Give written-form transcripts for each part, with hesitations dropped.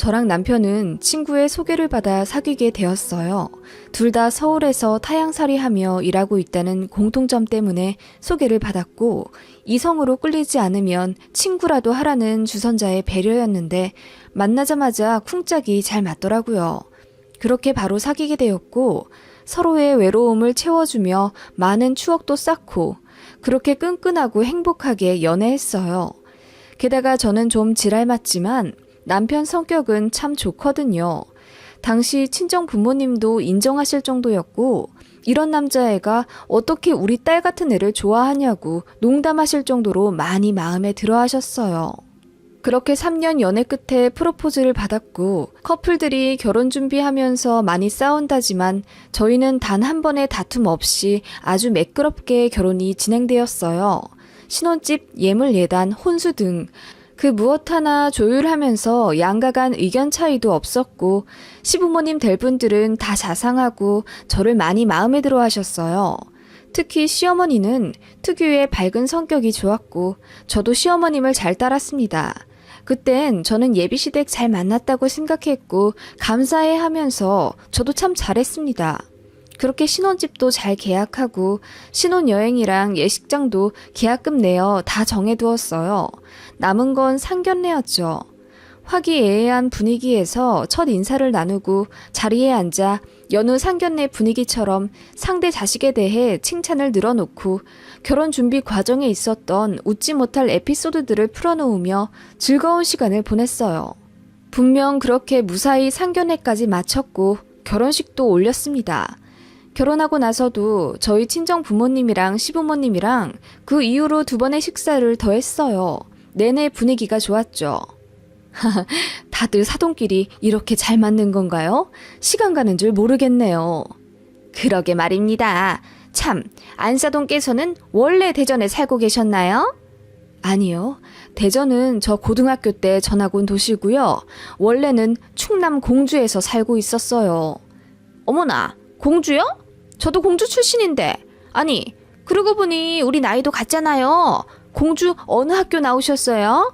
저랑 남편은 친구의 소개를 받아 사귀게 되었어요. 둘 다 서울에서 타향살이 하며 일하고 있다는 공통점 때문에 소개를 받았고, 이성으로 끌리지 않으면 친구라도 하라는 주선자의 배려였는데 만나자마자 쿵짝이 잘 맞더라고요. 그렇게 바로 사귀게 되었고, 서로의 외로움을 채워주며 많은 추억도 쌓고 그렇게 끈끈하고 행복하게 연애했어요. 게다가 저는 좀 지랄 맞지만 남편 성격은 참 좋거든요. 당시 친정 부모님도 인정하실 정도였고, 이런 남자애가 어떻게 우리 딸 같은 애를 좋아하냐고 농담하실 정도로 많이 마음에 들어 하셨어요. 그렇게 3년 연애 끝에 프로포즈를 받았고, 커플들이 결혼 준비하면서 많이 싸운다지만 저희는 단 한 번의 다툼 없이 아주 매끄럽게 결혼이 진행되었어요. 신혼집, 예물 예단, 혼수 등 그 무엇 하나 조율하면서 양가 간 의견 차이도 없었고, 시부모님 될 분들은 다 자상하고 저를 많이 마음에 들어 하셨어요. 특히 시어머니는 특유의 밝은 성격이 좋았고 저도 시어머님을 잘 따랐습니다. 그땐 저는 예비시댁 잘 만났다고 생각했고 감사해 하면서 저도 참 잘했습니다. 그렇게 신혼집도 잘 계약하고 신혼여행이랑 예식장도 계약금 내어 다 정해두었어요. 남은 건 상견례였죠. 화기애애한 분위기에서 첫 인사를 나누고 자리에 앉아 여느 상견례 분위기처럼 상대 자식에 대해 칭찬을 늘어놓고 결혼 준비 과정에 있었던 웃지 못할 에피소드들을 풀어놓으며 즐거운 시간을 보냈어요. 분명 그렇게 무사히 상견례까지 마쳤고 결혼식도 올렸습니다. 결혼하고 나서도 저희 친정 부모님이랑 시부모님이랑 그 이후로 2번의 식사를 더 했어요. 내내 분위기가 좋았죠. 다들 사돈끼리 이렇게 잘 맞는 건가요? 시간 가는 줄 모르겠네요. 그러게 말입니다. 참, 안사돈께서는 원래 대전에 살고 계셨나요? 아니요. 대전은 저 고등학교 때 전학 온 도시고요. 원래는 충남 공주에서 살고 있었어요. 어머나, 공주요? 저도 공주 출신인데. 아니, 그러고 보니 우리 나이도 같잖아요. 공주 어느 학교 나오셨어요?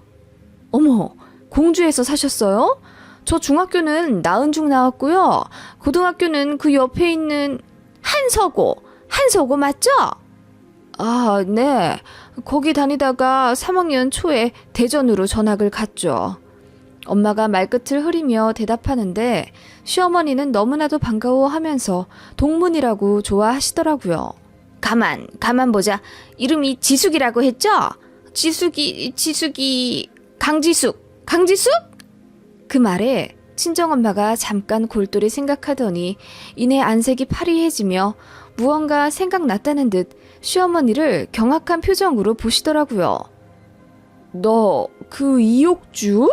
어머, 공주에서 사셨어요? 저 중학교는 나은중 나왔고요. 고등학교는 그 옆에 있는 한서고 맞죠? 아, 네. 거기 다니다가 3학년 초에 대전으로 전학을 갔죠. 엄마가 말끝을 흐리며 대답하는데 시어머니는 너무나도 반가워하면서 동문이라고 좋아하시더라고요. 가만 보자. 이름이 지숙이라고 했죠? 지숙이, 강지숙? 그 말에 친정엄마가 잠깐 골똘히 생각하더니 이내 안색이 파리해지며 무언가 생각났다는 듯 시어머니를 경악한 표정으로 보시더라고요. 너 그 이옥주?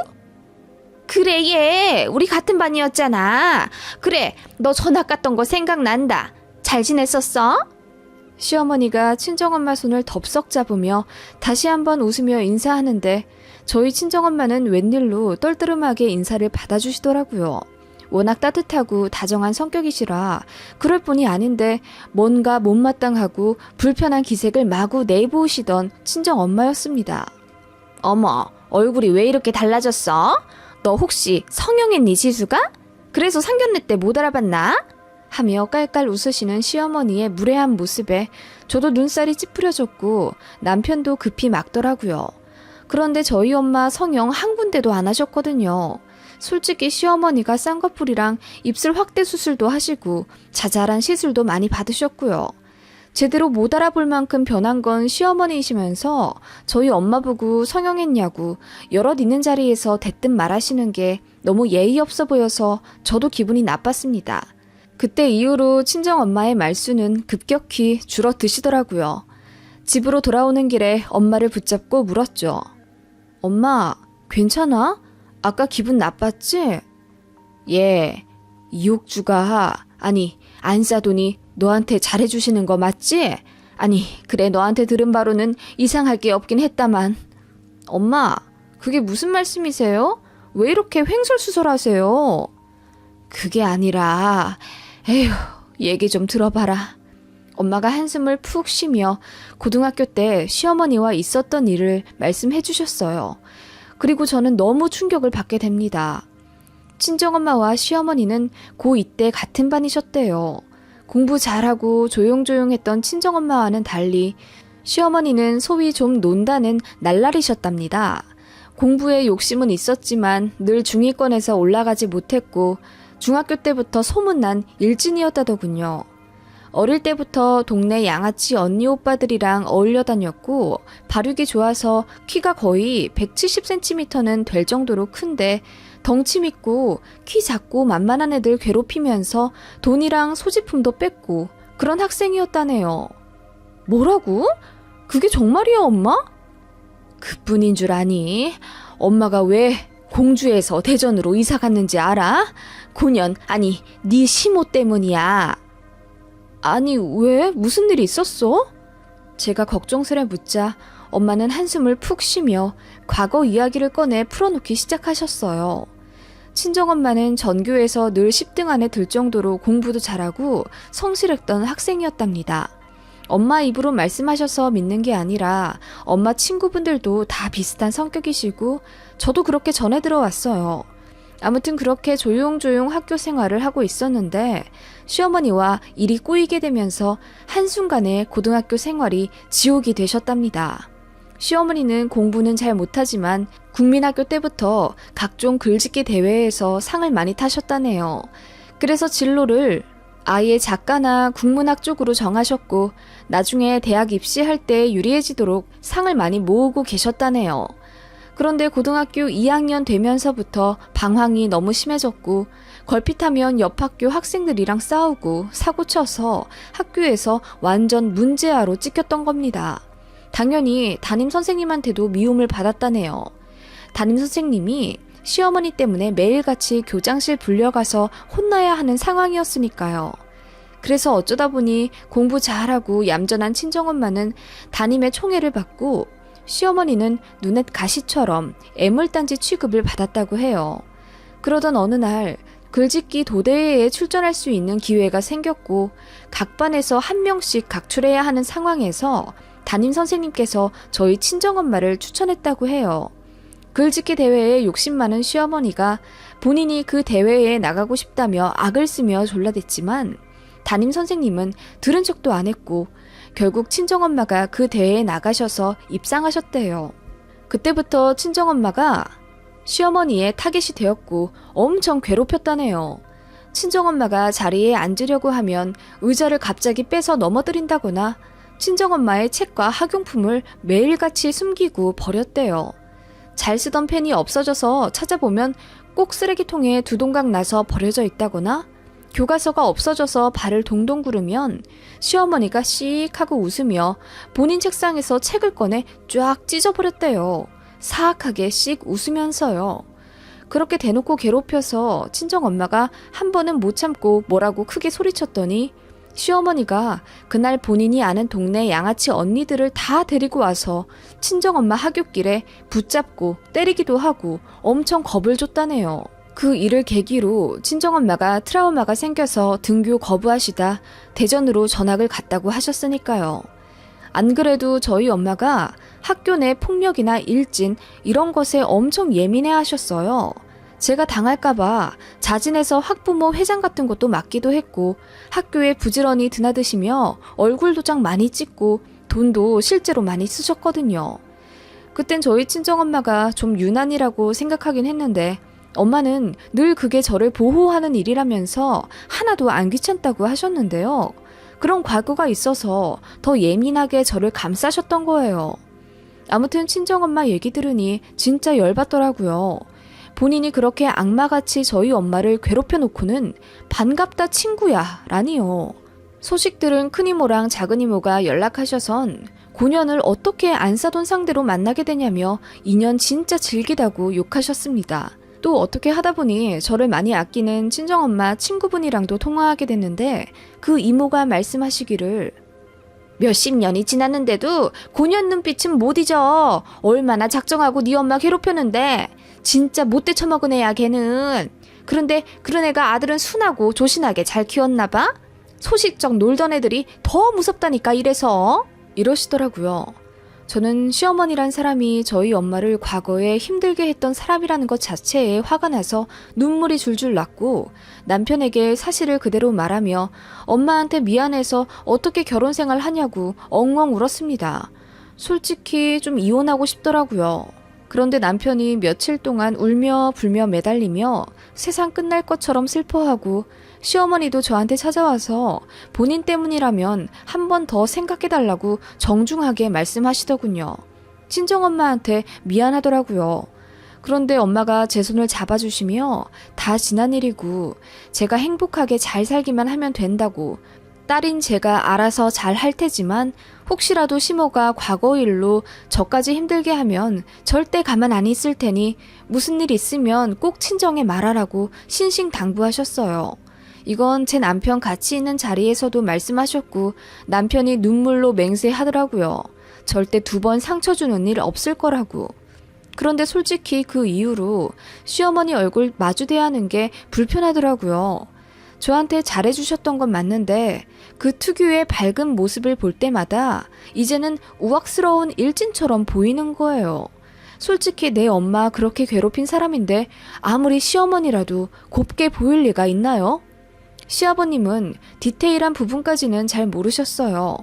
그래, 얘 우리 같은 반이었잖아. 그래, 너 전학 갔던 거 생각난다. 잘 지냈었어? 시어머니가 친정엄마 손을 덥석 잡으며 다시 한번 웃으며 인사하는데 저희 친정엄마는 웬일로 떨떠름하게 인사를 받아주시더라고요. 워낙 따뜻하고 다정한 성격이시라 그럴 뿐이 아닌데 뭔가 못마땅하고 불편한 기색을 마구 내보이시던 친정엄마였습니다. 어머, 얼굴이 왜 이렇게 달라졌어? 너 혹시 성형했니, 지수가? 그래서 상견례 때 못 알아봤나? 하며 깔깔 웃으시는 시어머니의 무례한 모습에 저도 눈살이 찌푸려졌고 남편도 급히 막더라고요. 그런데 저희 엄마 성형 한 군데도 안 하셨거든요. 솔직히 시어머니가 쌍꺼풀이랑 입술 확대 수술도 하시고 자잘한 시술도 많이 받으셨고요. 제대로 못 알아볼 만큼 변한 건 시어머니이시면서 저희 엄마 보고 성형했냐고 여럿 있는 자리에서 대뜸 말하시는 게 너무 예의 없어 보여서 저도 기분이 나빴습니다. 그때 이후로 친정엄마의 말수는 급격히 줄어드시더라고요. 집으로 돌아오는 길에 엄마를 붙잡고 물었죠. 엄마, 괜찮아? 아까 기분 나빴지? 예, 이옥주가, 아니, 안사돈이 너한테 잘해주시는 거 맞지? 아니, 그래, 너한테 들은 바로는 이상할 게 없긴 했다만. 엄마, 그게 무슨 말씀이세요? 왜 이렇게 횡설수설하세요? 그게 아니라, 에휴, 얘기 좀 들어봐라. 엄마가 한숨을 푹 쉬며 고등학교 때 시어머니와 있었던 일을 말씀해 주셨어요. 그리고 저는 너무 충격을 받게 됩니다. 친정엄마와 시어머니는 고2 때 같은 반이셨대요. 공부 잘하고 조용조용했던 친정엄마와는 달리 시어머니는 소위 좀 논다는 날라리셨답니다. 공부에 욕심은 있었지만 늘 중위권에서 올라가지 못했고 중학교 때부터 소문난 일진이었다더군요. 어릴 때부터 동네 양아치 언니 오빠들이랑 어울려 다녔고 발육이 좋아서 키가 거의 170cm는 될 정도로 큰데 덩치 믿고 키 작고 만만한 애들 괴롭히면서 돈이랑 소지품도 뺏고 그런 학생이었다네요. 뭐라고? 그게 정말이야, 엄마? 그뿐인 줄 아니? 엄마가 왜 공주에서 대전으로 이사 갔는지 알아? 고년, 아니, 네 시모 때문이야. 아니, 왜? 무슨 일이 있었어? 제가 걱정스레 묻자 엄마는 한숨을 푹 쉬며 과거 이야기를 꺼내 풀어놓기 시작하셨어요. 친정엄마는 전교에서 늘 10등 안에 들 정도로 공부도 잘하고 성실했던 학생이었답니다. 엄마 입으로 말씀하셔서 믿는 게 아니라 엄마 친구분들도 다 비슷한 성격이시고 저도 그렇게 전해 들어왔어요. 아무튼 그렇게 조용조용 학교 생활을 하고 있었는데 시어머니와 일이 꼬이게 되면서 한순간에 고등학교 생활이 지옥이 되셨답니다. 시어머니는 공부는 잘 못하지만 국민학교 때부터 각종 글짓기 대회에서 상을 많이 타셨다네요. 그래서 진로를 아예 작가나 국문학 쪽으로 정하셨고 나중에 대학 입시할 때 유리해지도록 상을 많이 모으고 계셨다네요. 그런데 고등학교 2학년 되면서부터 방황이 너무 심해졌고 걸핏하면 옆 학교 학생들이랑 싸우고 사고쳐서 학교에서 완전 문제아로 찍혔던 겁니다. 당연히 담임 선생님한테도 미움을 받았다네요. 담임 선생님이 시어머니 때문에 매일같이 교장실 불려가서 혼나야 하는 상황이었으니까요. 그래서 어쩌다 보니 공부 잘하고 얌전한 친정엄마는 담임의 총애를 받고 시어머니는 눈엣 가시처럼 애물단지 취급을 받았다고 해요. 그러던 어느 날 글짓기 도대회에 출전할 수 있는 기회가 생겼고 각 반에서 한 명씩 각출해야 하는 상황에서 담임 선생님께서 저희 친정엄마를 추천했다고 해요. 글짓기 대회에 욕심 많은 시어머니가 본인이 그 대회에 나가고 싶다며 악을 쓰며 졸라댔지만 담임 선생님은 들은 척도 안 했고 결국 친정엄마가 그 대회에 나가셔서 입상하셨대요. 그때부터 친정엄마가 시어머니의 타겟이 되었고 엄청 괴롭혔다네요. 친정엄마가 자리에 앉으려고 하면 의자를 갑자기 빼서 넘어뜨린다거나 친정엄마의 책과 학용품을 매일같이 숨기고 버렸대요. 잘 쓰던 펜이 없어져서 찾아보면 꼭 쓰레기통에 두 동강 나서 버려져 있다거나 교과서가 없어져서 발을 동동 구르면 시어머니가 씩 하고 웃으며 본인 책상에서 책을 꺼내 쫙 찢어버렸대요. 사악하게 씩 웃으면서요. 그렇게 대놓고 괴롭혀서 친정엄마가 한 번은 못 참고 뭐라고 크게 소리쳤더니 시어머니가 그날 본인이 아는 동네 양아치 언니들을 다 데리고 와서 친정엄마 하굣길에 붙잡고 때리기도 하고 엄청 겁을 줬다네요. 그 일을 계기로 친정엄마가 트라우마가 생겨서 등교 거부하시다 대전으로 전학을 갔다고 하셨으니까요. 안 그래도 저희 엄마가 학교 내 폭력이나 일진 이런 것에 엄청 예민해 하셨어요. 제가 당할까봐 자진해서 학부모 회장 같은 것도 맡기도 했고 학교에 부지런히 드나드시며 얼굴 도장 많이 찍고 돈도 실제로 많이 쓰셨거든요. 그땐 저희 친정엄마가 좀 유난이라고 생각하긴 했는데 엄마는 늘 그게 저를 보호하는 일이라면서 하나도 안 귀찮다고 하셨는데요. 그런 과거가 있어서 더 예민하게 저를 감싸셨던 거예요. 아무튼 친정엄마 얘기 들으니 진짜 열받더라고요. 본인이 그렇게 악마같이 저희 엄마를 괴롭혀 놓고는 반갑다 친구야 라니요. 소식 들은 큰이모랑 작은이모가 연락하셔선 고년을 어떻게 안 사돈 상대로 만나게 되냐며 인연 진짜 질기다고 욕하셨습니다. 또 어떻게 하다 보니 저를 많이 아끼는 친정엄마 친구분이랑도 통화하게 됐는데 그 이모가 말씀하시기를 몇십 년이 지났는데도 고년 눈빛은 못 잊어. 얼마나 작정하고 네 엄마 괴롭혔는데 진짜 못돼 처먹은 애야 걔는. 그런데 그런 애가 아들은 순하고 조신하게 잘 키웠나 봐. 소식적 놀던 애들이 더 무섭다니까 이래서. 이러시더라고요. 저는 시어머니란 사람이 저희 엄마를 과거에 힘들게 했던 사람이라는 것 자체에 화가 나서 눈물이 줄줄 났고 남편에게 사실을 그대로 말하며 엄마한테 미안해서 어떻게 결혼 생활 하냐고 엉엉 울었습니다. 솔직히 좀 이혼하고 싶더라고요. 그런데 남편이 며칠 동안 울며 불며 매달리며 세상 끝날 것처럼 슬퍼하고 시어머니도 저한테 찾아와서 본인 때문이라면 한 번 더 생각해달라고 정중하게 말씀하시더군요. 친정엄마한테 미안하더라고요. 그런데 엄마가 제 손을 잡아주시며 다 지난 일이고 제가 행복하게 잘 살기만 하면 된다고 딸인 제가 알아서 잘 할 테지만 혹시라도 시모가 과거 일로 저까지 힘들게 하면 절대 가만 안 있을 테니 무슨 일 있으면 꼭 친정에 말하라고 신신당부하셨어요. 이건 제 남편 같이 있는 자리에서도 말씀하셨고 남편이 눈물로 맹세하더라고요. 절대 2번 상처 주는 일 없을 거라고. 그런데 솔직히 그 이후로 시어머니 얼굴 마주대야 하는 게 불편하더라고요. 저한테 잘해주셨던 건 맞는데 그 특유의 밝은 모습을 볼 때마다 이제는 우악스러운 일진처럼 보이는 거예요. 솔직히 내 엄마 그렇게 괴롭힌 사람인데 아무리 시어머니라도 곱게 보일 리가 있나요? 시아버님은 디테일한 부분까지는 잘 모르셨어요.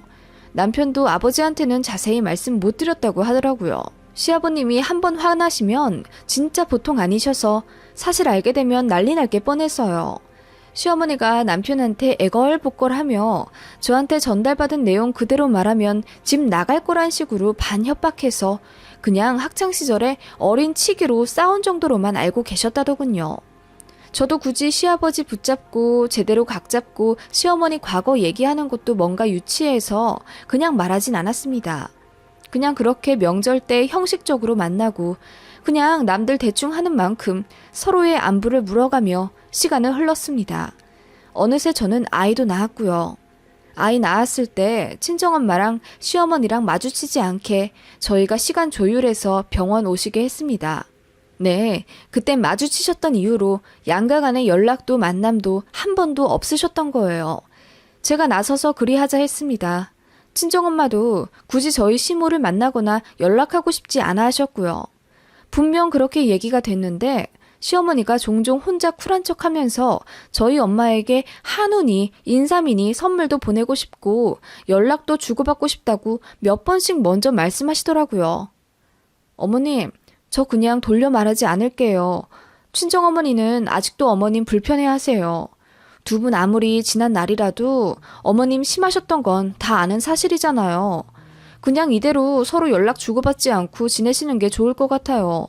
남편도 아버지한테는 자세히 말씀 못 드렸다고 하더라고요. 시아버님이 한번 화나시면 진짜 보통 아니셔서 사실 알게 되면 난리 날 게 뻔했어요. 시어머니가 남편한테 애걸복걸하며 저한테 전달받은 내용 그대로 말하면 집 나갈 거란 식으로 반협박해서 그냥 학창시절에 어린 치기로 싸운 정도로만 알고 계셨다더군요. 저도 굳이 시아버지 붙잡고 제대로 각 잡고 시어머니 과거 얘기하는 것도 뭔가 유치해서 그냥 말하진 않았습니다. 그냥 그렇게 명절 때 형식적으로 만나고 그냥 남들 대충 하는 만큼 서로의 안부를 물어가며 시간을 흘렀습니다. 어느새 저는 아이도 낳았고요. 아이 낳았을 때 친정엄마랑 시어머니랑 마주치지 않게 저희가 시간 조율해서 병원 오시게 했습니다. 네, 그때 마주치셨던 이후로 양가 간의 연락도 만남도 한 번도 없으셨던 거예요. 제가 나서서 그리하자 했습니다. 친정엄마도 굳이 저희 시모를 만나거나 연락하고 싶지 않아 하셨고요. 분명 그렇게 얘기가 됐는데 시어머니가 종종 혼자 쿨한 척하면서 저희 엄마에게 한우니 인삼이니 선물도 보내고 싶고 연락도 주고받고 싶다고 몇 번씩 먼저 말씀하시더라고요. 어머님, 저 그냥 돌려 말하지 않을게요. 친정어머니는 아직도 어머님 불편해하세요. 2분 아무리 지난 날이라도 어머님 심하셨던 건 다 아는 사실이잖아요. 그냥 이대로 서로 연락 주고받지 않고 지내시는 게 좋을 것 같아요.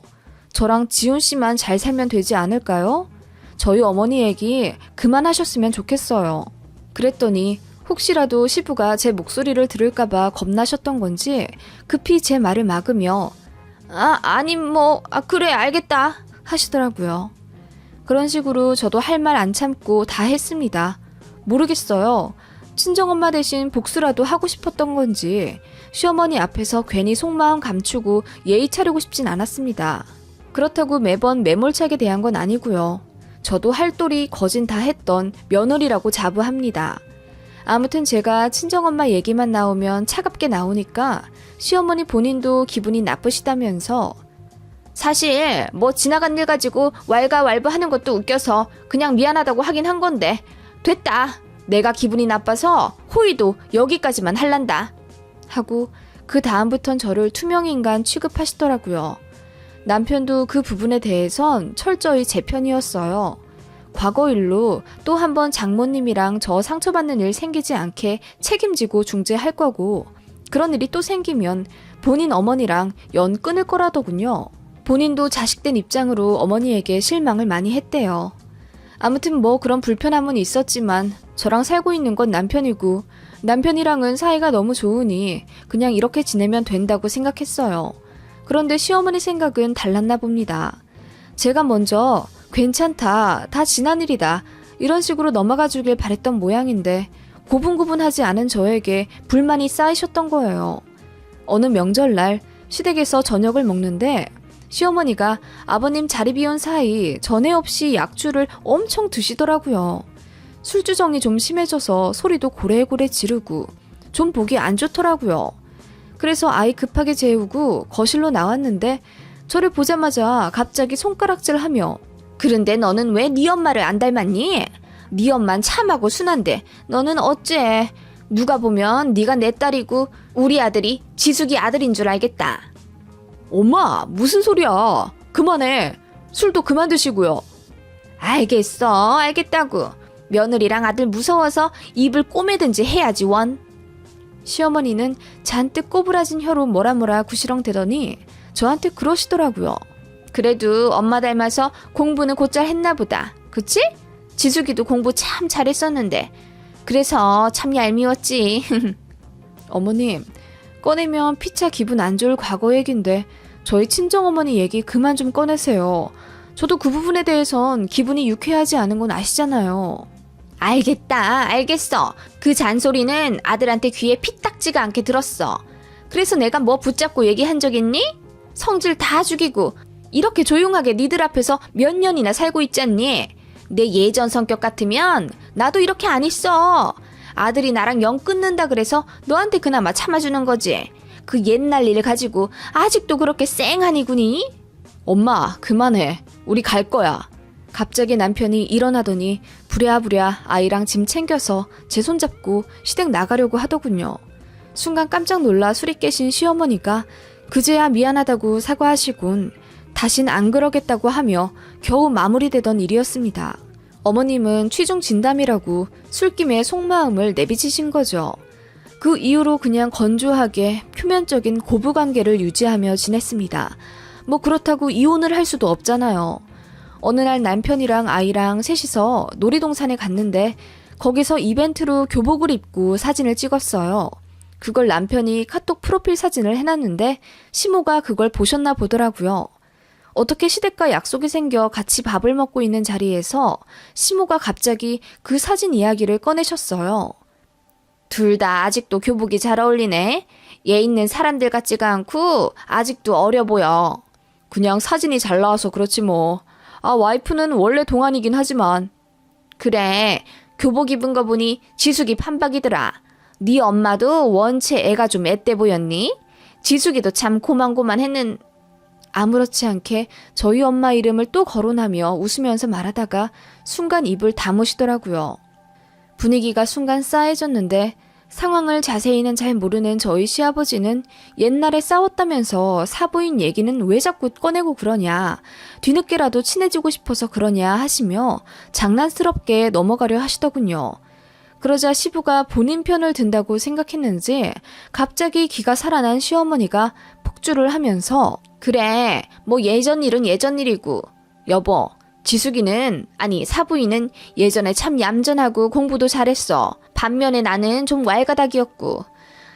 저랑 지훈 씨만 잘 살면 되지 않을까요? 저희 어머니 얘기 그만하셨으면 좋겠어요. 그랬더니 혹시라도 시부가 제 목소리를 들을까봐 겁나셨던 건지 급히 제 말을 막으며 그래 알겠다 하시더라고요. 그런 식으로 저도 할 말 안 참고 다 했습니다. 모르겠어요. 친정엄마 대신 복수라도 하고 싶었던 건지 시어머니 앞에서 괜히 속마음 감추고 예의 차리고 싶진 않았습니다. 그렇다고 매번 매몰차게 대한 건 아니고요. 저도 할 도리 거진 다 했던 며느리라고 자부합니다. 아무튼 제가 친정엄마 얘기만 나오면 차갑게 나오니까 시어머니 본인도 기분이 나쁘시다면서 사실 지나간 일 가지고 왈가왈부하는 것도 웃겨서 그냥 미안하다고 하긴 한 건데 됐다. 내가 기분이 나빠서 호의도 여기까지만 할란다. 하고 그 다음부턴 저를 투명인간 취급하시더라고요. 남편도 그 부분에 대해선 철저히 제 편이었어요. 과거 일로 또 한 번 장모님이랑 저 상처받는 일 생기지 않게 책임지고 중재할 거고 그런 일이 또 생기면 본인 어머니랑 연 끊을 거라더군요. 본인도 자식된 입장으로 어머니에게 실망을 많이 했대요. 아무튼 그런 불편함은 있었지만 저랑 살고 있는 건 남편이고 남편이랑은 사이가 너무 좋으니 그냥 이렇게 지내면 된다고 생각했어요. 그런데 시어머니 생각은 달랐나 봅니다. 제가 먼저 괜찮다, 다 지난 일이다 이런 식으로 넘어가 주길 바랬던 모양인데 고분고분하지 않은 저에게 불만이 쌓이셨던 거예요. 어느 명절날 시댁에서 저녁을 먹는데 시어머니가 아버님 자리 비운 사이 전에 없이 약주를 엄청 드시더라고요. 술주정이 좀 심해져서 소리도 고래고래 지르고 좀 보기 안 좋더라고요. 그래서 아이 급하게 재우고 거실로 나왔는데 저를 보자마자 갑자기 손가락질하며 그런데 너는 왜 네 엄마를 안 닮았니? 네 엄만 참하고 순한데 너는 어째 누가 보면 네가 내 딸이고 우리 아들이 지숙이 아들인 줄 알겠다. 엄마 무슨 소리야. 그만해. 술도 그만 드시고요. 알겠어 알겠다고. 며느리랑 아들 무서워서 입을 꼬매든지 해야지 원. 시어머니는 잔뜩 꼬부라진 혀로 뭐라 구시렁대더니 저한테 그러시더라고요. 그래도 엄마 닮아서 공부는 곧잘 했나 보다. 그치? 지숙이도 공부 참 잘했었는데 그래서 참 얄미웠지. 어머님 꺼내면 피차 기분 안 좋을 과거 얘긴데 저희 친정어머니 얘기 그만 좀 꺼내세요. 저도 그 부분에 대해선 기분이 유쾌하지 않은 건 아시잖아요. 알겠다 알겠어. 그 잔소리는 아들한테 귀에 피딱지가 않게 들었어. 그래서 내가 뭐 붙잡고 얘기한 적 있니? 성질 다 죽이고 이렇게 조용하게 니들 앞에서 몇 년이나 살고 있잖니. 내 예전 성격 같으면 나도 이렇게 안 있어. 아들이 나랑 영 끊는다 그래서 너한테 그나마 참아주는 거지. 그 옛날 일 가지고 아직도 그렇게 쌩하니구니? 엄마 그만해. 우리 갈 거야. 갑자기 남편이 일어나더니 부랴부랴 아이랑 짐 챙겨서 제 손잡고 시댁 나가려고 하더군요. 순간 깜짝 놀라 술이 깨신 시어머니가 그제야 미안하다고 사과하시곤 다신 안 그러겠다고 하며 겨우 마무리되던 일이었습니다. 어머님은 취중 진담이라고 술김에 속마음을 내비치신 거죠. 그 이후로 그냥 건조하게 표면적인 고부관계를 유지하며 지냈습니다. 뭐 그렇다고 이혼을 할 수도 없잖아요. 어느 날 남편이랑 아이랑 셋이서 놀이동산에 갔는데 거기서 이벤트로 교복을 입고 사진을 찍었어요. 그걸 남편이 카톡 프로필 사진을 해놨는데 시모가 그걸 보셨나 보더라고요. 어떻게 시댁과 약속이 생겨 같이 밥을 먹고 있는 자리에서 시모가 갑자기 그 사진 이야기를 꺼내셨어요. 둘 다 아직도 교복이 잘 어울리네. 얘 있는 사람들 같지가 않고 아직도 어려 보여. 그냥 사진이 잘 나와서 그렇지 뭐. 아 와이프는 원래 동안이긴 하지만. 그래 교복 입은 거 보니 지숙이 판박이더라. 네 엄마도 원체 애가 좀 앳돼 보였니? 지숙이도 참 고만고만했는. 아무렇지 않게 저희 엄마 이름을 또 거론하며 웃으면서 말하다가 순간 입을 다무시더라고요. 분위기가 순간 싸해졌는데 상황을 자세히는 잘 모르는 저희 시아버지는 옛날에 싸웠다면서 사부인 얘기는 왜 자꾸 꺼내고 그러냐, 뒤늦게라도 친해지고 싶어서 그러냐 하시며 장난스럽게 넘어가려 하시더군요. 그러자 시부가 본인 편을 든다고 생각했는지 갑자기 기가 살아난 시어머니가 폭주를 하면서 그래 뭐 예전 일은 예전 일이고 여보 지숙이는 아니 사부인은 예전에 참 얌전하고 공부도 잘했어. 반면에 나는 좀 왈가닥이었고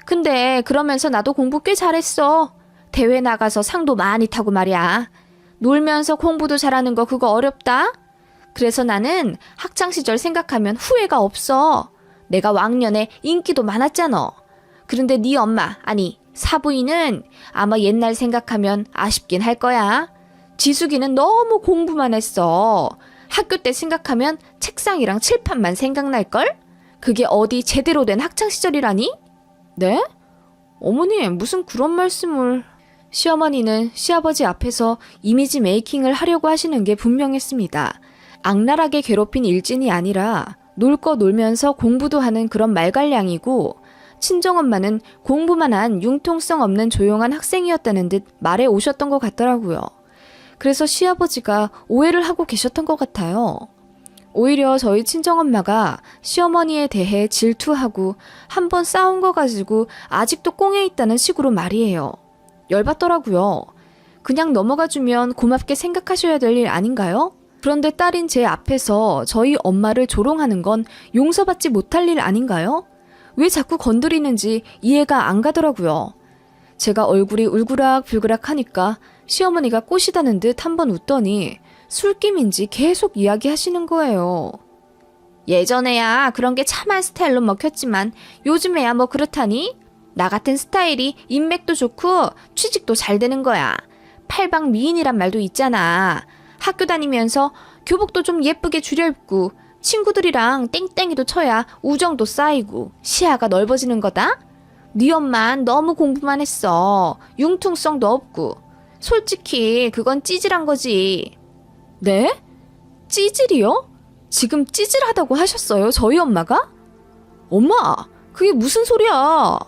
근데 그러면서 나도 공부 꽤 잘했어. 대회 나가서 상도 많이 타고 말이야. 놀면서 공부도 잘하는 거 그거 어렵다? 그래서 나는 학창시절 생각하면 후회가 없어. 내가 왕년에 인기도 많았잖아. 그런데 네 엄마 아니 사부인은 아마 옛날 생각하면 아쉽긴 할 거야. 지숙이는 너무 공부만 했어. 학교 때 생각하면 책상이랑 칠판만 생각날걸? 그게 어디 제대로 된 학창시절이라니? 네? 어머니 무슨 그런 말씀을... 시어머니는 시아버지 앞에서 이미지 메이킹을 하려고 하시는 게 분명했습니다. 악랄하게 괴롭힌 일진이 아니라 놀 거 놀면서 공부도 하는 그런 말갈량이고 친정엄마는 공부만 한 융통성 없는 조용한 학생이었다는 듯 말해 오셨던 것 같더라고요. 그래서 시아버지가 오해를 하고 계셨던 것 같아요. 오히려 저희 친정엄마가 시어머니에 대해 질투하고 한번 싸운 거 가지고 아직도 꽁에 있다는 식으로 말이에요. 열받더라고요. 그냥 넘어가주면 고맙게 생각하셔야 될 일 아닌가요? 그런데 딸인 제 앞에서 저희 엄마를 조롱하는 건 용서받지 못할 일 아닌가요? 왜 자꾸 건드리는지 이해가 안 가더라고요. 제가 얼굴이 울그락불그락 하니까 시어머니가 꼬시다는 듯 한번 웃더니 술김인지 계속 이야기하시는 거예요. 예전에야 그런 게 참한 스타일로 먹혔지만 요즘에야 뭐 그렇다니? 나 같은 스타일이 인맥도 좋고 취직도 잘 되는 거야. 팔방 미인이란 말도 있잖아. 학교 다니면서 교복도 좀 예쁘게 줄여입고 친구들이랑 땡땡이도 쳐야 우정도 쌓이고 시야가 넓어지는 거다? 네 엄만 너무 공부만 했어. 융통성도 없고. 솔직히 그건 찌질한 거지. 네? 찌질이요? 지금 찌질하다고 하셨어요, 저희 엄마가? 엄마, 그게 무슨 소리야?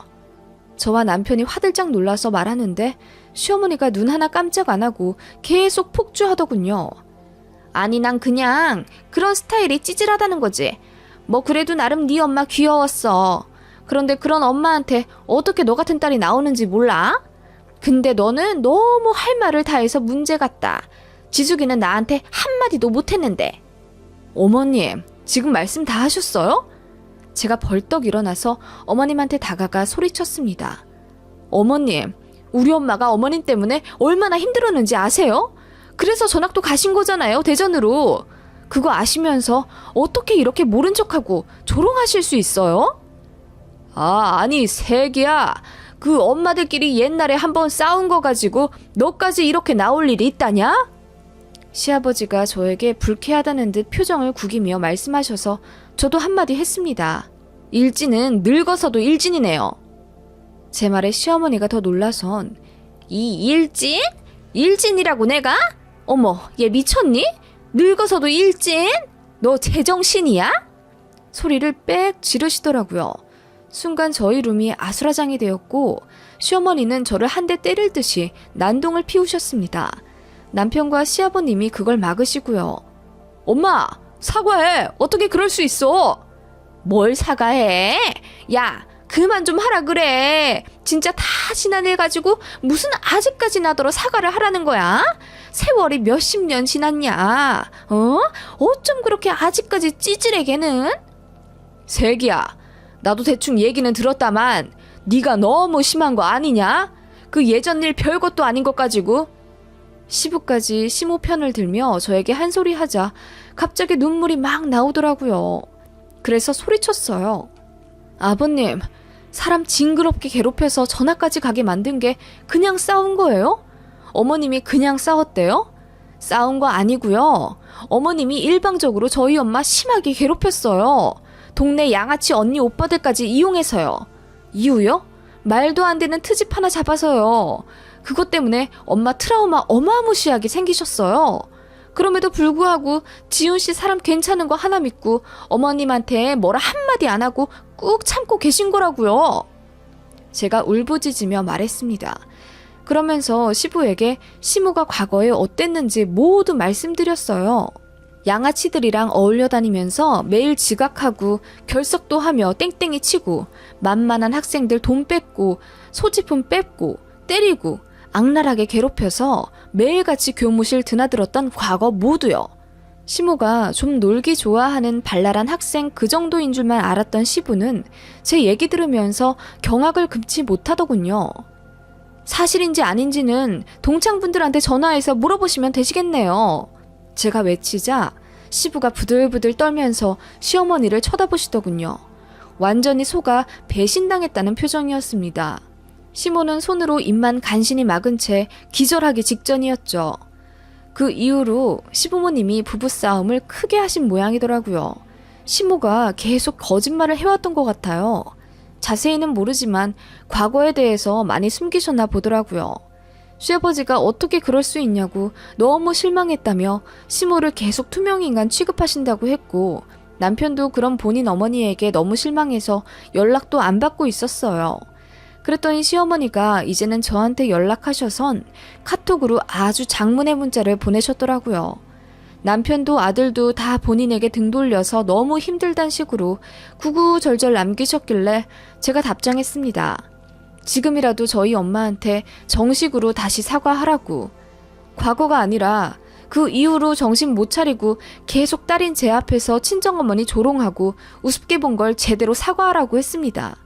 저와 남편이 화들짝 놀라서 말하는데 시어머니가 눈 하나 깜짝 안 하고 계속 폭주하더군요. 아니, 난 그냥 그런 스타일이 찌질하다는 거지. 뭐 그래도 나름 네 엄마 귀여웠어. 그런데 그런 엄마한테 어떻게 너 같은 딸이 나오는지 몰라? 근데 너는 너무 할 말을 다 해서 문제 같다. 지숙이는 나한테 한마디도 못했는데. 어머님, 지금 말씀 다 하셨어요? 제가 벌떡 일어나서 어머님한테 다가가 소리쳤습니다. 어머님, 우리 엄마가 어머님 때문에 얼마나 힘들었는지 아세요? 그래서 전학도 가신 거잖아요, 대전으로. 그거 아시면서 어떻게 이렇게 모른 척하고 조롱하실 수 있어요? 아니, 새끼야. 그 엄마들끼리 옛날에 한번 싸운 거 가지고 너까지 이렇게 나올 일이 있다냐? 시아버지가 저에게 불쾌하다는 듯 표정을 구기며 말씀하셔서 저도 한마디 했습니다. 일진은 늙어서도 일진이네요. 제 말에 시어머니가 더 놀라선 이 일진? 일진이라고 내가? 어머, 얘 미쳤니? 늙어서도 일진? 너 제정신이야? 소리를 빽 지르시더라고요. 순간 저희 룸이 아수라장이 되었고 시어머니는 저를 한 대 때릴 듯이 난동을 피우셨습니다. 남편과 시아버님이 그걸 막으시고요. 엄마, 사과해. 어떻게 그럴 수 있어? 뭘 사과해? 야, 그만 좀 하라 그래. 진짜 다 지난 일 가지고 무슨 아직까지 나더러 사과를 하라는 거야? 세월이 몇십 년 지났냐? 어쩜 그렇게 아직까지 찌질해 걔는? 새끼야, 나도 대충 얘기는 들었다만 네가 너무 심한 거 아니냐? 그 예전 일 별것도 아닌 것 가지고. 시부까지 시모 편을 들며 저에게 한 소리 하자 갑자기 눈물이 막 나오더라고요. 그래서 소리쳤어요. 아버님, 사람 징그럽게 괴롭혀서 전학까지 가게 만든 게 그냥 싸운 거예요? 어머님이 그냥 싸웠대요? 싸운 거 아니고요. 어머님이 일방적으로 저희 엄마 심하게 괴롭혔어요. 동네 양아치 언니 오빠들까지 이용해서요. 이유요? 말도 안 되는 트집 하나 잡아서요. 그것 때문에 엄마 트라우마 어마무시하게 생기셨어요. 그럼에도 불구하고 지훈 씨 사람 괜찮은 거 하나 믿고 어머님한테 뭐라 한마디 안 하고 꾹 참고 계신 거라고요. 제가 울부짖으며 말했습니다. 그러면서 시부에게 시무가 과거에 어땠는지 모두 말씀드렸어요. 양아치들이랑 어울려 다니면서 매일 지각하고 결석도 하며 땡땡이 치고 만만한 학생들 돈 뺏고 소지품 뺏고 때리고 악랄하게 괴롭혀서 매일같이 교무실 드나들었던 과거 모두요. 시모가 좀 놀기 좋아하는 발랄한 학생 그 정도인 줄만 알았던 시부는 제 얘기 들으면서 경악을 금치 못하더군요. 사실인지 아닌지는 동창분들한테 전화해서 물어보시면 되시겠네요. 제가 외치자 시부가 부들부들 떨면서 시어머니를 쳐다보시더군요. 완전히 속아 배신당했다는 표정이었습니다. 시모는 손으로 입만 간신히 막은 채 기절하기 직전이었죠. 그 이후로 시부모님이 부부싸움을 크게 하신 모양이더라고요. 시모가 계속 거짓말을 해왔던 것 같아요. 자세히는 모르지만 과거에 대해서 많이 숨기셨나 보더라고요. 시아버지가 어떻게 그럴 수 있냐고 너무 실망했다며 시모를 계속 투명인간 취급하신다고 했고 남편도 그런 본인 어머니에게 너무 실망해서 연락도 안 받고 있었어요. 그랬더니 시어머니가 이제는 저한테 연락하셔선 카톡으로 아주 장문의 문자를 보내셨더라고요. 남편도 아들도 다 본인에게 등 돌려서 너무 힘들단 식으로 구구절절 남기셨길래 제가 답장했습니다. 지금이라도 저희 엄마한테 정식으로 다시 사과하라고. 과거가 아니라 그 이후로 정신 못 차리고 계속 딸인 제 앞에서 친정어머니 조롱하고 우습게 본 걸 제대로 사과하라고 했습니다.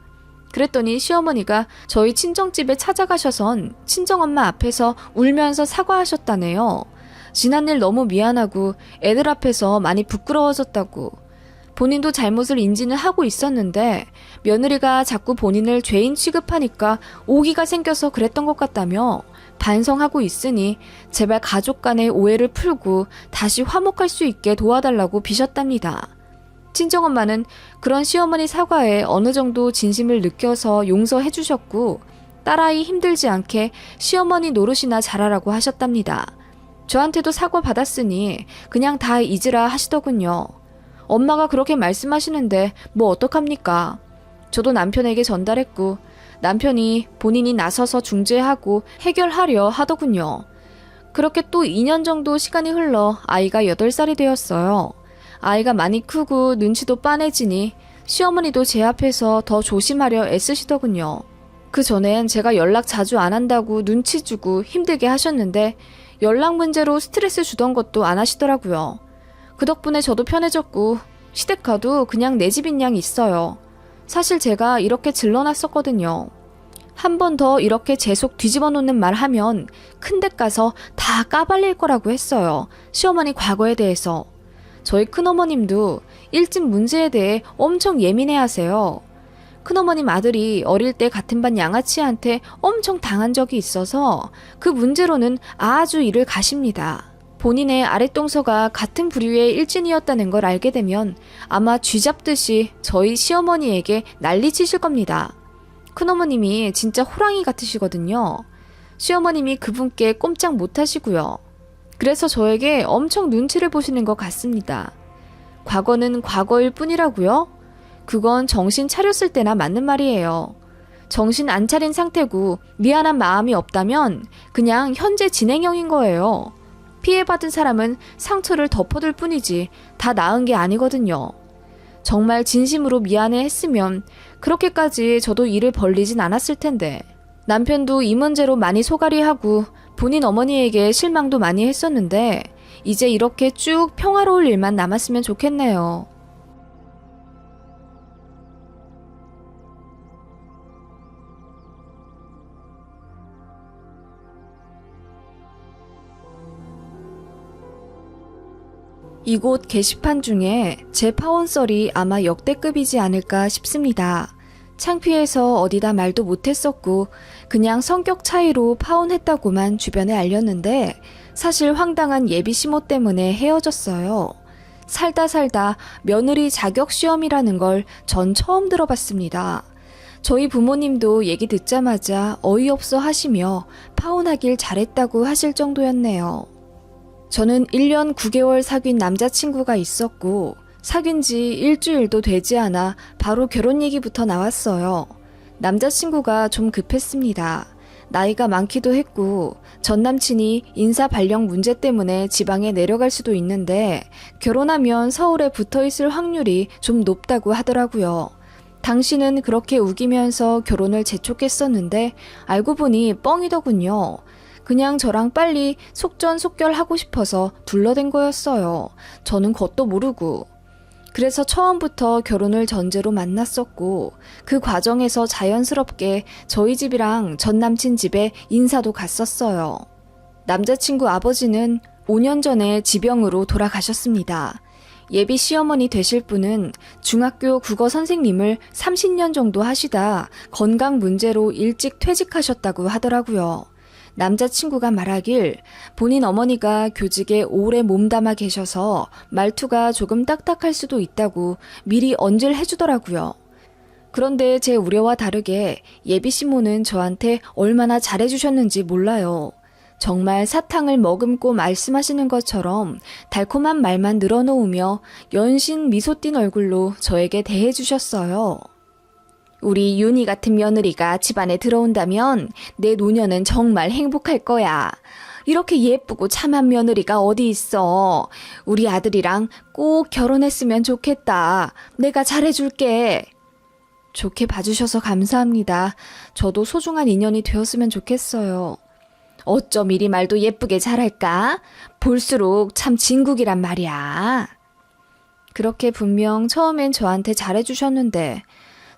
그랬더니 시어머니가 저희 친정집에 찾아가셔선 친정엄마 앞에서 울면서 사과하셨다네요. 지난 일 너무 미안하고 애들 앞에서 많이 부끄러워졌다고. 본인도 잘못을 인지는 하고 있었는데 며느리가 자꾸 본인을 죄인 취급하니까 오기가 생겨서 그랬던 것 같다며 반성하고 있으니 제발 가족 간의 오해를 풀고 다시 화목할 수 있게 도와달라고 비셨답니다. 친정엄마는 그런 시어머니 사과에 어느 정도 진심을 느껴서 용서해 주셨고 딸아이 힘들지 않게 시어머니 노릇이나 잘하라고 하셨답니다. 저한테도 사과 받았으니 그냥 다 잊으라 하시더군요. 엄마가 그렇게 말씀하시는데 뭐 어떡합니까? 저도 남편에게 전달했고 남편이 본인이 나서서 중재하고 해결하려 하더군요. 그렇게 또 2년 정도 시간이 흘러 아이가 8살이 되었어요. 아이가 많이 크고 눈치도 빤해지니 시어머니도 제 앞에서 더 조심하려 애쓰시더군요. 그 전엔 제가 연락 자주 안 한다고 눈치 주고 힘들게 하셨는데 연락 문제로 스트레스 주던 것도 안 하시더라고요. 그 덕분에 저도 편해졌고 시댁 가도 그냥 내 집인 양 있어요. 사실 제가 이렇게 질러놨었거든요. 한 번 더 이렇게 제 속 뒤집어 놓는 말 하면 큰데 가서 다 까발릴 거라고 했어요. 시어머니 과거에 대해서. 저희 큰어머님도 일집 문제에 대해 엄청 예민해 하세요. 큰어머님 아들이 어릴 때 같은 반 양아치한테 엄청 당한 적이 있어서 그 문제로는 아주 이를 가십니다. 본인의 아랫동서가 같은 부류의 일진이었다는 걸 알게 되면 아마 쥐잡듯이 저희 시어머니에게 난리치실 겁니다. 큰어머님이 진짜 호랑이 같으시거든요. 시어머님이 그분께 꼼짝 못하시고요. 그래서 저에게 엄청 눈치를 보시는 것 같습니다. 과거는 과거일 뿐이라고요? 그건 정신 차렸을 때나 맞는 말이에요. 정신 안 차린 상태고 미안한 마음이 없다면 그냥 현재 진행형인 거예요. 피해받은 사람은 상처를 덮어둘 뿐이지 다 나은 게 아니거든요. 정말 진심으로 미안해 했으면 그렇게까지 저도 일을 벌리진 않았을 텐데. 남편도 이 문제로 많이 소갈이하고 본인 어머니에게 실망도 많이 했었는데 이제 이렇게 쭉 평화로울 일만 남았으면 좋겠네요. 이곳 게시판 중에 제 파혼썰이 아마 역대급이지 않을까 싶습니다. 창피해서 어디다 말도 못했었고 그냥 성격 차이로 파혼했다고만 주변에 알렸는데 사실 황당한 예비 시모 때문에 헤어졌어요. 살다 며느리 자격 시험이라는 걸 전 처음 들어봤습니다. 저희 부모님도 얘기 듣자마자 어이없어 하시며 파혼하길 잘했다고 하실 정도였네요. 저는 1년 9개월 사귄 남자친구가 있었고 사귄 지 일주일도 되지 않아 바로 결혼 얘기부터 나왔어요. 남자친구가 좀 급했습니다. 나이가 많기도 했고 전 남친이 인사 발령 문제 때문에 지방에 내려갈 수도 있는데 결혼하면 서울에 붙어 있을 확률이 좀 높다고 하더라고요. 당신은 그렇게 우기면서 결혼을 재촉했었는데 알고 보니 뻥이더군요. 그냥 저랑 빨리 속전속결하고 싶어서 둘러댄 거였어요. 저는 그것도 모르고. 그래서 처음부터 결혼을 전제로 만났었고 그 과정에서 자연스럽게 저희 집이랑 전 남친 집에 인사도 갔었어요. 남자친구 아버지는 5년 전에 지병으로 돌아가셨습니다. 예비 시어머니 되실 분은 중학교 국어 선생님을 30년 정도 하시다 건강 문제로 일찍 퇴직하셨다고 하더라고요. 남자친구가 말하길 본인 어머니가 교직에 오래 몸담아 계셔서 말투가 조금 딱딱할 수도 있다고 미리 언질 해주더라고요. 그런데 제 우려와 다르게 예비 시모는 저한테 얼마나 잘해주셨는지 몰라요. 정말 사탕을 머금고 말씀하시는 것처럼 달콤한 말만 늘어놓으며 연신 미소 띤 얼굴로 저에게 대해주셨어요. 우리 윤희 같은 며느리가 집안에 들어온다면 내 노년은 정말 행복할 거야. 이렇게 예쁘고 참한 며느리가 어디 있어. 우리 아들이랑 꼭 결혼했으면 좋겠다. 내가 잘해줄게. 좋게 봐주셔서 감사합니다. 저도 소중한 인연이 되었으면 좋겠어요. 어쩜 이리 말도 예쁘게 잘할까? 볼수록 참 진국이란 말이야. 그렇게 분명 처음엔 저한테 잘해주셨는데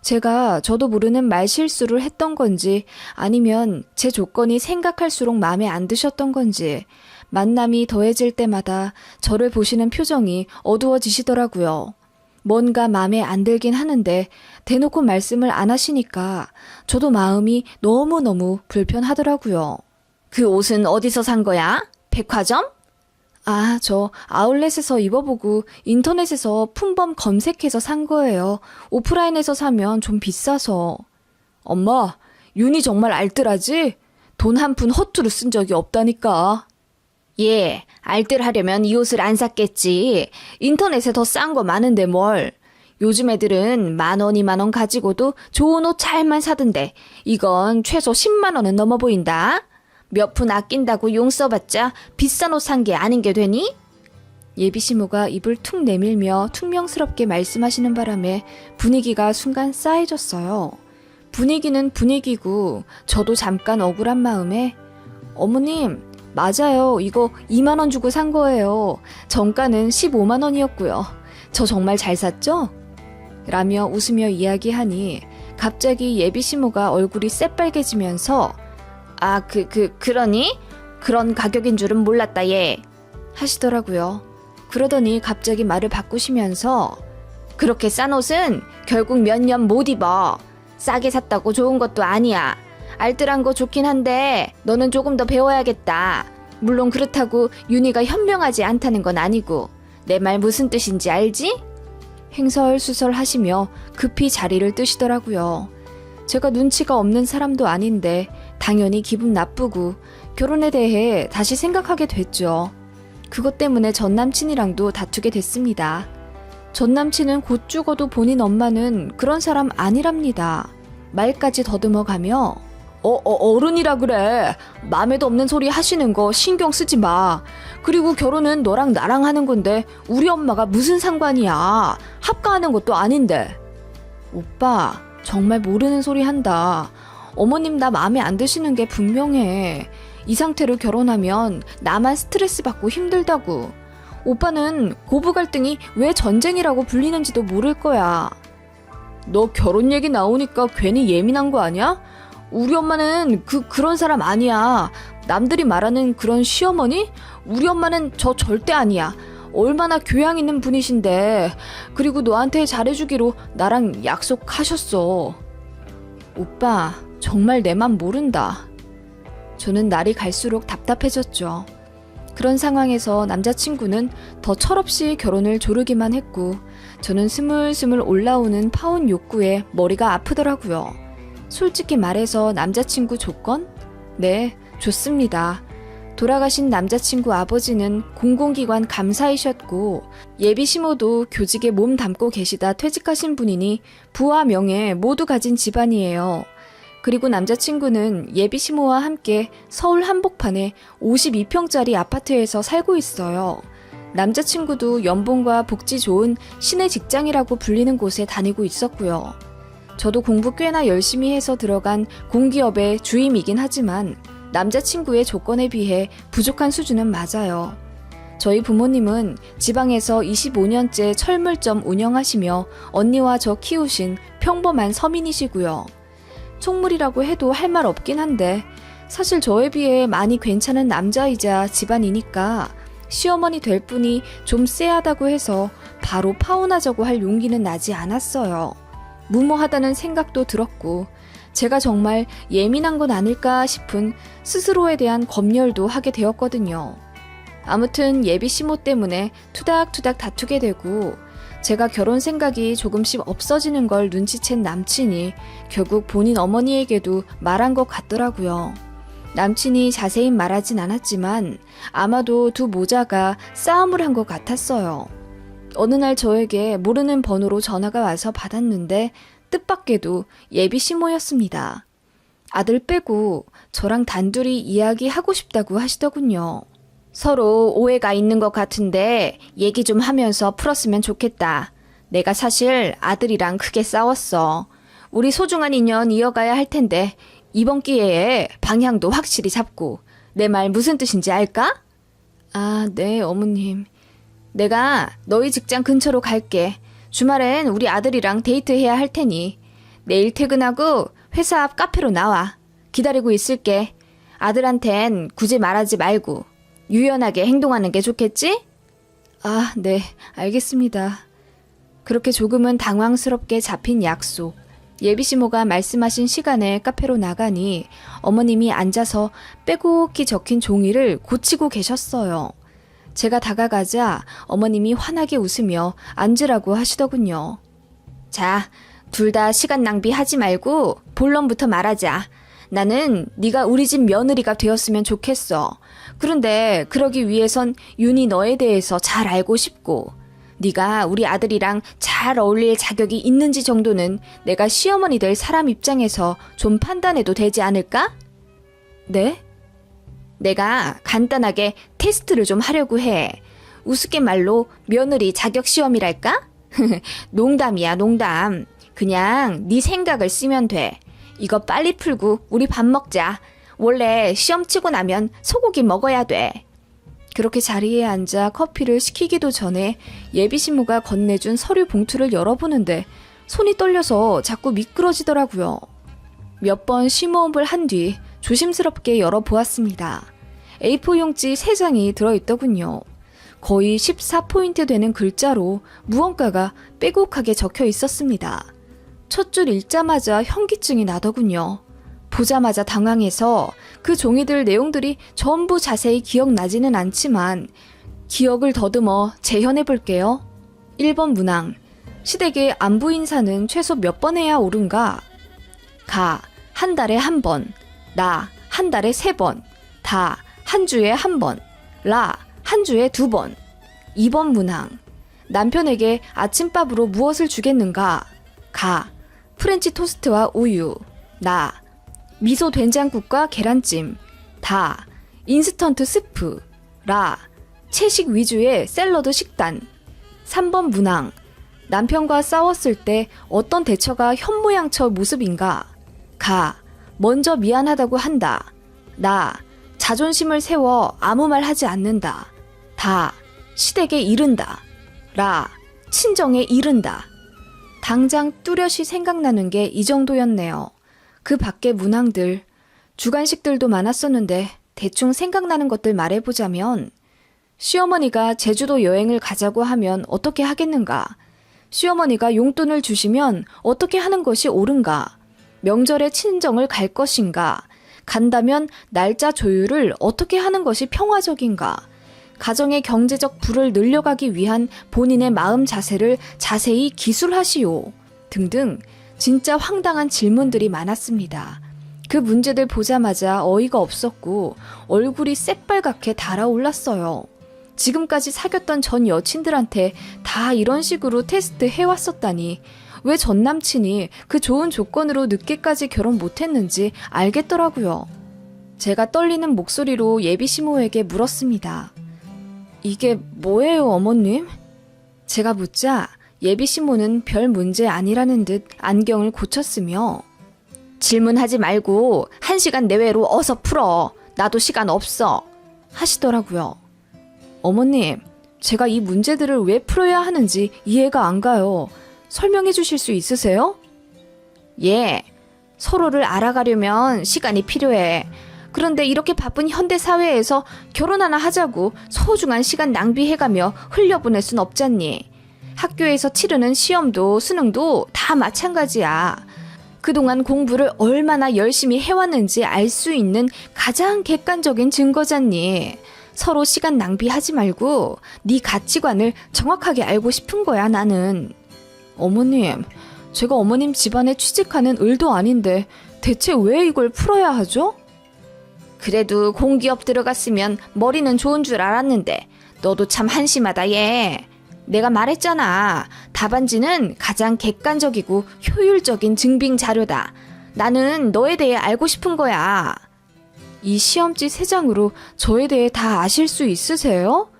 제가 저도 모르는 말 실수를 했던 건지 아니면 제 조건이 생각할수록 마음에 안 드셨던 건지 만남이 더해질 때마다 저를 보시는 표정이 어두워지시더라고요. 뭔가 마음에 안 들긴 하는데 대놓고 말씀을 안 하시니까 저도 마음이 너무너무 불편하더라고요. 그 옷은 어디서 산 거야? 백화점? 아, 저 아울렛에서 입어보고 인터넷에서 품번 검색해서 산 거예요. 오프라인에서 사면 좀 비싸서. 엄마, 윤이 정말 알뜰하지? 돈 한 푼 허투루 쓴 적이 없다니까. 예, 알뜰하려면 이 옷을 안 샀겠지. 인터넷에 더 싼 거 많은데 뭘. 요즘 애들은 10,000원, 20,000원 가지고도 좋은 옷 잘만 사던데 이건 최소 10만 원은 넘어 보인다. 몇 푼 아낀다고 용 써봤자 비싼 옷 산 게 아닌 게 되니? 예비시모가 입을 툭 내밀며 퉁명스럽게 말씀하시는 바람에 분위기가 순간 싸해졌어요. 분위기는 분위기고 저도 잠깐 억울한 마음에 어머님, 맞아요. 이거 2만 원 주고 산 거예요. 정가는 15만 원이었고요. 저 정말 잘 샀죠? 라며 웃으며 이야기하니 갑자기 예비시모가 얼굴이 새빨개지면서 그러니? 그런 가격인 줄은 몰랐다, 얘. 하시더라고요. 그러더니 갑자기 말을 바꾸시면서 그렇게 싼 옷은 결국 몇 년 못 입어. 싸게 샀다고 좋은 것도 아니야. 알뜰한 거 좋긴 한데 너는 조금 더 배워야겠다. 물론 그렇다고 윤희가 현명하지 않다는 건 아니고 내 말 무슨 뜻인지 알지? 횡설수설 하시며 급히 자리를 뜨시더라고요. 제가 눈치가 없는 사람도 아닌데 당연히 기분 나쁘고 결혼에 대해 다시 생각하게 됐죠. 그것 때문에 전 남친이랑도 다투게 됐습니다. 전 남친은 곧 죽어도 본인 엄마는 그런 사람 아니랍니다. 말까지 더듬어가며 어른이라 그래. 맘에도 없는 소리 하시는 거 신경 쓰지 마. 그리고 결혼은 너랑 나랑 하는 건데 우리 엄마가 무슨 상관이야. 합가하는 것도 아닌데. 오빠, 정말 모르는 소리 한다. 어머님 나 마음에 안 드시는 게 분명해. 이 상태로 결혼하면 나만 스트레스 받고 힘들다고. 오빠는 고부 갈등이 왜 전쟁이라고 불리는지도 모를 거야. 너 결혼 얘기 나오니까 괜히 예민한 거 아니야? 우리 엄마는 그런 사람 아니야. 남들이 말하는 그런 시어머니? 우리 엄마는 저 절대 아니야. 얼마나 교양 있는 분이신데. 그리고 너한테 잘해주기로 나랑 약속하셨어. 오빠, 정말 내 맘 모른다. 저는 날이 갈수록 답답해졌죠. 그런 상황에서 남자친구는 더 철없이 결혼을 조르기만 했고 저는 스물스물 올라오는 파혼 욕구에 머리가 아프더라고요. 솔직히 말해서 남자친구 조건? 네, 좋습니다. 돌아가신 남자친구 아버지는 공공기관 감사이셨고 예비시모도 교직에 몸 담고 계시다 퇴직하신 분이니 부와 명예 모두 가진 집안이에요. 그리고 남자친구는 예비시모와 함께 서울 한복판에 52평짜리 아파트에서 살고 있어요. 남자친구도 연봉과 복지 좋은 시내 직장이라고 불리는 곳에 다니고 있었고요. 저도 공부 꽤나 열심히 해서 들어간 공기업의 주임이긴 하지만 남자친구의 조건에 비해 부족한 수준은 맞아요. 저희 부모님은 지방에서 25년째 철물점 운영하시며 언니와 저 키우신 평범한 서민이시고요. 총물이라고 해도 할 말 없긴 한데 사실 저에 비해 많이 괜찮은 남자이자 집안이니까 시어머니 될 분이 좀 쎄하다고 해서 바로 파혼하자고 할 용기는 나지 않았어요. 무모하다는 생각도 들었고 제가 정말 예민한 건 아닐까 싶은 스스로에 대한 검열도 하게 되었거든요. 아무튼 예비시모 때문에 투닥투닥 다투게 되고 제가 결혼 생각이 조금씩 없어지는 걸 눈치챈 남친이 결국 본인 어머니에게도 말한 것 같더라고요. 남친이 자세히 말하진 않았지만 아마도 두 모자가 싸움을 한 것 같았어요. 어느 날 저에게 모르는 번호로 전화가 와서 받았는데 뜻밖에도 예비시모였습니다. 아들 빼고 저랑 단둘이 이야기하고 싶다고 하시더군요. 서로 오해가 있는 것 같은데 얘기 좀 하면서 풀었으면 좋겠다. 내가 사실 아들이랑 크게 싸웠어. 우리 소중한 인연 이어가야 할 텐데 이번 기회에 방향도 확실히 잡고. 내 말 무슨 뜻인지 알까? 아, 네, 어머님. 내가 너희 직장 근처로 갈게. 주말엔 우리 아들이랑 데이트해야 할 테니 내일 퇴근하고 회사 앞 카페로 나와. 기다리고 있을게. 아들한텐 굳이 말하지 말고 유연하게 행동하는 게 좋겠지? 아, 네, 알겠습니다. 그렇게 조금은 당황스럽게 잡힌 약속. 예비시모가 말씀하신 시간에 카페로 나가니 어머님이 앉아서 빼곡히 적힌 종이를 고치고 계셨어요. 제가 다가가자 어머님이 환하게 웃으며 앉으라고 하시더군요. 자, 둘 다 시간 낭비하지 말고 본론부터 말하자. 나는 네가 우리 집 며느리가 되었으면 좋겠어. 그런데 그러기 위해선 윤희 너에 대해서 잘 알고 싶고 네가 우리 아들이랑 잘 어울릴 자격이 있는지 정도는 내가 시어머니 될 사람 입장에서 좀 판단해도 되지 않을까? 네? 내가 간단하게 테스트를 좀 하려고 해. 우스갯말로 며느리 자격 시험이랄까? 농담이야, 농담. 그냥 네 생각을 쓰면 돼. 이거 빨리 풀고 우리 밥 먹자. 원래 시험 치고 나면 소고기 먹어야 돼. 그렇게 자리에 앉아 커피를 시키기도 전에 예비신부가 건네준 서류 봉투를 열어보는데 손이 떨려서 자꾸 미끄러지더라고요. 몇 번 심호흡을 한 뒤 조심스럽게 열어보았습니다. A4 용지 3장이 들어있더군요. 거의 14포인트 되는 글자로 무언가가 빼곡하게 적혀 있었습니다. 첫 줄 읽자마자 현기증이 나더군요. 보자마자 당황해서 그 종이들 내용들이 전부 자세히 기억나지는 않지만 기억을 더듬어 재현해 볼게요. 1번 문항. 시댁의 안부 인사는 최소 몇 번 해야 옳은가? 가. 한 달에 한 번. 나. 한 달에 3번. 다. 한 주에 한 번. 라. 한 주에 2번. 2번 문항. 남편에게 아침밥으로 무엇을 주겠는가? 가. 프렌치 토스트와 우유. 나. 미소 된장국과 계란찜. 다. 인스턴트 스프. 라. 채식 위주의 샐러드 식단. 3번 문항. 남편과 싸웠을 때 어떤 대처가 현모양처 모습인가? 가. 먼저 미안하다고 한다. 나. 자존심을 세워 아무 말 하지 않는다. 다. 시댁에 이른다. 라. 친정에 이른다. 당장 뚜렷이 생각나는 게 이 정도였네요. 그 밖의 문항들, 주간식들도 많았었는데 대충 생각나는 것들 말해보자면 시어머니가 제주도 여행을 가자고 하면 어떻게 하겠는가? 시어머니가 용돈을 주시면 어떻게 하는 것이 옳은가? 명절에 친정을 갈 것인가? 간다면 날짜 조율을 어떻게 하는 것이 평화적인가? 가정의 경제적 부를 늘려가기 위한 본인의 마음 자세를 자세히 기술하시오. 등등 진짜 황당한 질문들이 많았습니다. 그 문제들 보자마자 어이가 없었고 얼굴이 새빨갛게 달아올랐어요. 지금까지 사귀었던 전 여친들한테 다 이런 식으로 테스트 해왔었다니 왜 전 남친이 그 좋은 조건으로 늦게까지 결혼 못했는지 알겠더라고요. 제가 떨리는 목소리로 예비시모에게 물었습니다. 이게 뭐예요, 어머님? 제가 묻자 예비시모는 별 문제 아니라는 듯 안경을 고쳤으며 질문하지 말고 1시간 내외로 어서 풀어. 나도 시간 없어. 하시더라고요. 어머님, 제가 이 문제들을 왜 풀어야 하는지 이해가 안 가요. 설명해 주실 수 있으세요? 예, 서로를 알아가려면 시간이 필요해. 그런데 이렇게 바쁜 현대 사회에서 결혼 하나 하자고 소중한 시간 낭비해가며 흘려보낼 순 없잖니. 학교에서 치르는 시험도 수능도 다 마찬가지야. 그동안 공부를 얼마나 열심히 해왔는지 알 수 있는 가장 객관적인 증거잖니. 서로 시간 낭비하지 말고 네 가치관을 정확하게 알고 싶은 거야, 나는. 어머님, 제가 어머님 집안에 취직하는 을도 아닌데 대체 왜 이걸 풀어야 하죠? 그래도 공기업 들어갔으면 머리는 좋은 줄 알았는데 너도 참 한심하다, 얘. 내가 말했잖아. 답안지는 가장 객관적이고 효율적인 증빙 자료다. 나는 너에 대해 알고 싶은 거야. 이 시험지 3장으로 저에 대해 다 아실 수 있으세요?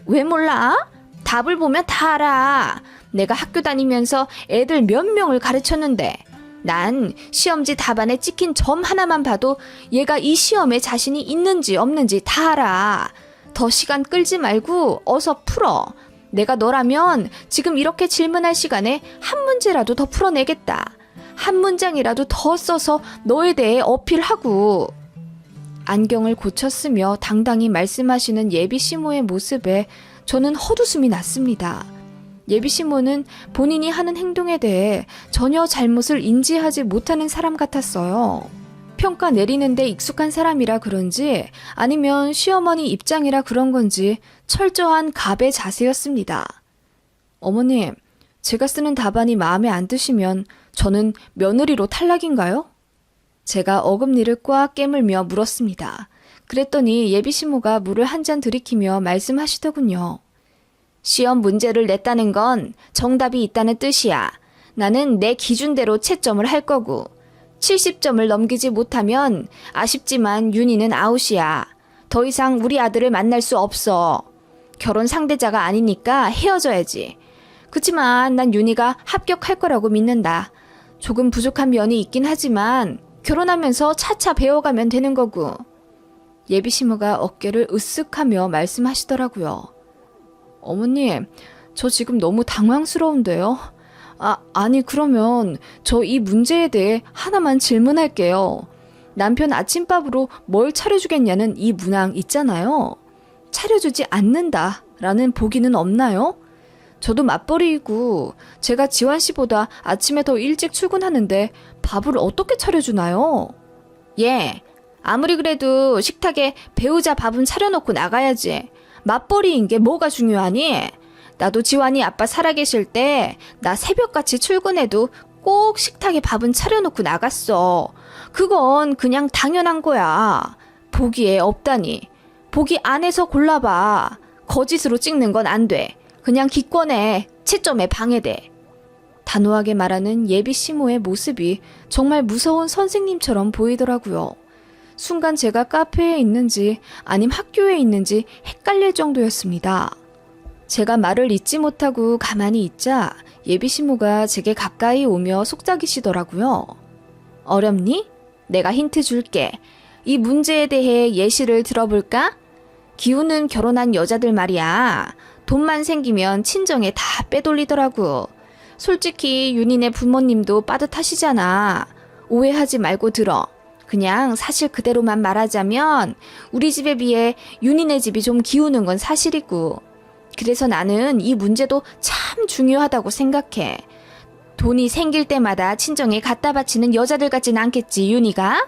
왜 몰라? 답을 보면 다 알아. 내가 학교 다니면서 애들 몇 명을 가르쳤는데 난 시험지 답안에 찍힌 점 하나만 봐도 얘가 이 시험에 자신이 있는지 없는지 다 알아. 더 시간 끌지 말고 어서 풀어. 내가 너라면 지금 이렇게 질문할 시간에 한 문제라도 더 풀어내겠다. 한 문장이라도 더 써서 너에 대해 어필하고. 안경을 고쳤으며 당당히 말씀하시는 예비시모의 모습에 저는 헛웃음이 났습니다. 예비시모는 본인이 하는 행동에 대해 전혀 잘못을 인지하지 못하는 사람 같았어요. 평가 내리는데 익숙한 사람이라 그런지 아니면 시어머니 입장이라 그런 건지 철저한 갑의 자세였습니다. 어머님, 제가 쓰는 답안이 마음에 안 드시면 저는 며느리로 탈락인가요? 제가 어금니를 꽉 깨물며 물었습니다. 그랬더니 예비 시모가 물을 한 잔 들이키며 말씀하시더군요. 시험 문제를 냈다는 건 정답이 있다는 뜻이야. 나는 내 기준대로 채점을 할 거고 70점을 넘기지 못하면 아쉽지만 윤희는 아웃이야. 더 이상 우리 아들을 만날 수 없어. 결혼 상대자가 아니니까 헤어져야지. 그치만 난 윤희가 합격할 거라고 믿는다. 조금 부족한 면이 있긴 하지만 결혼하면서 차차 배워가면 되는 거고. 예비 시모가 어깨를 으쓱하며 말씀하시더라고요. 어머님, 저 지금 너무 당황스러운데요. 아니 그러면 저 이 문제에 대해 하나만 질문할게요. 남편 아침밥으로 뭘 차려주겠냐는 이 문항 있잖아요. 차려주지 않는다라는 보기는 없나요? 저도 맞벌이이고 제가 지환 씨보다 아침에 더 일찍 출근하는데 밥을 어떻게 차려주나요? 예, 아무리 그래도 식탁에 배우자 밥은 차려놓고 나가야지. 맞벌이인 게 뭐가 중요하니? 나도 지환이 아빠 살아계실 때 나 새벽같이 출근해도 꼭 식탁에 밥은 차려놓고 나갔어. 그건 그냥 당연한 거야. 보기에 없다니. 보기 안에서 골라봐. 거짓으로 찍는 건 안 돼. 그냥 기권해. 채점에 방해돼. 단호하게 말하는 예비 시모의 모습이 정말 무서운 선생님처럼 보이더라고요. 순간 제가 카페에 있는지 아님 학교에 있는지 헷갈릴 정도였습니다. 제가 말을 잇지 못하고 가만히 있자 예비 시모가 제게 가까이 오며 속삭이시더라고요. 어렵니? 내가 힌트 줄게. 이 문제에 대해 예시를 들어볼까? 기우는 결혼한 여자들 말이야. 돈만 생기면 친정에 다 빼돌리더라고. 솔직히 윤희네 부모님도 빠듯하시잖아. 오해하지 말고 들어. 그냥 사실 그대로만 말하자면 우리 집에 비해 윤희네 집이 좀 기우는 건 사실이고. 그래서 나는 이 문제도 참 중요하다고 생각해. 돈이 생길 때마다 친정에 갖다 바치는 여자들 같진 않겠지, 윤희가?